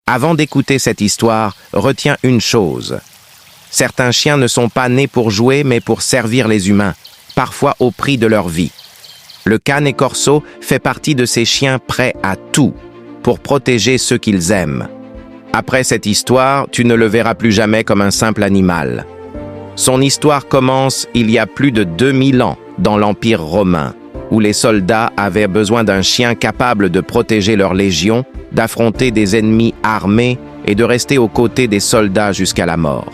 Avant d'écouter cette histoire, retiens une chose. Certains chiens ne sont pas nés pour jouer, mais pour servir les humains, parfois au prix de leur vie. Le cane corso fait partie de ces chiens prêts à tout pour protéger ceux qu'ils aiment. Après cette histoire, tu ne le verras plus jamais comme un simple animal. Son histoire commence il y a plus de 2000 ans dans l'Empire romain, où les soldats avaient besoin d'un chien capable de protéger leur légion, d'affronter des ennemis armés et de rester aux côtés des soldats jusqu'à la mort.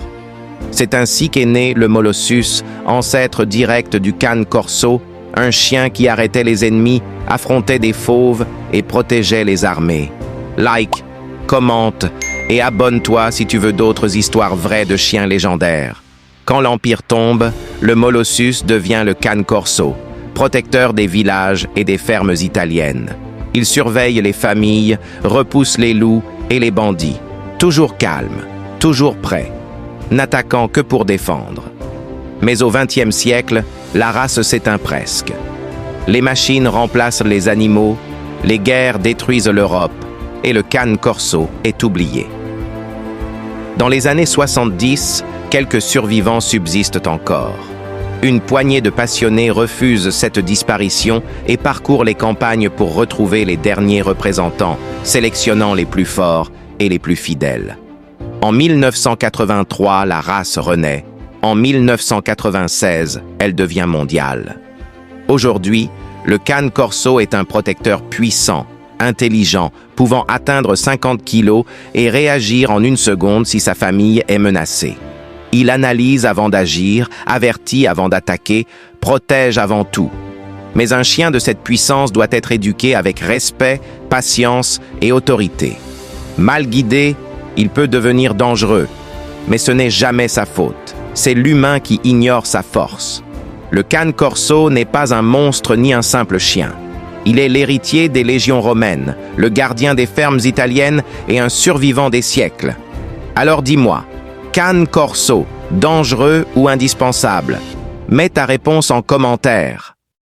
C'est ainsi qu'est né le Molossus, ancêtre direct du cane corso, un chien qui arrêtait les ennemis, affrontait des fauves et protégeait les armées. Like, commente et abonne-toi si tu veux d'autres histoires vraies de chiens légendaires. Quand l'Empire tombe, le Molossus devient le cane corso, protecteur des villages et des fermes italiennes. Il surveille les familles, repousse les loups et les bandits. Toujours calme, toujours prêt, n'attaquant que pour défendre. Mais au XXe siècle, la race s'éteint presque. Les machines remplacent les animaux, les guerres détruisent l'Europe et le cane corso est oublié. Dans les années 70, quelques survivants subsistent encore. Une poignée de passionnés refuse cette disparition et parcourt les campagnes pour retrouver les derniers représentants, sélectionnant les plus forts et les plus fidèles. En 1983, la race renaît. En 1996, elle devient mondiale. Aujourd'hui, le cane corso est un protecteur puissant, intelligent, pouvant atteindre 50 kilos et réagir en une seconde si sa famille est menacée. Il analyse avant d'agir, avertit avant d'attaquer, protège avant tout. Mais un chien de cette puissance doit être éduqué avec respect, patience et autorité. Mal guidé, il peut devenir dangereux, mais ce n'est jamais sa faute. C'est l'humain qui ignore sa force. Le cane corso n'est pas un monstre ni un simple chien. Il est l'héritier des légions romaines, le gardien des fermes italiennes et un survivant des siècles. Alors dis-moi, cane corso, dangereux ou indispensable? Mets ta réponse en commentaire.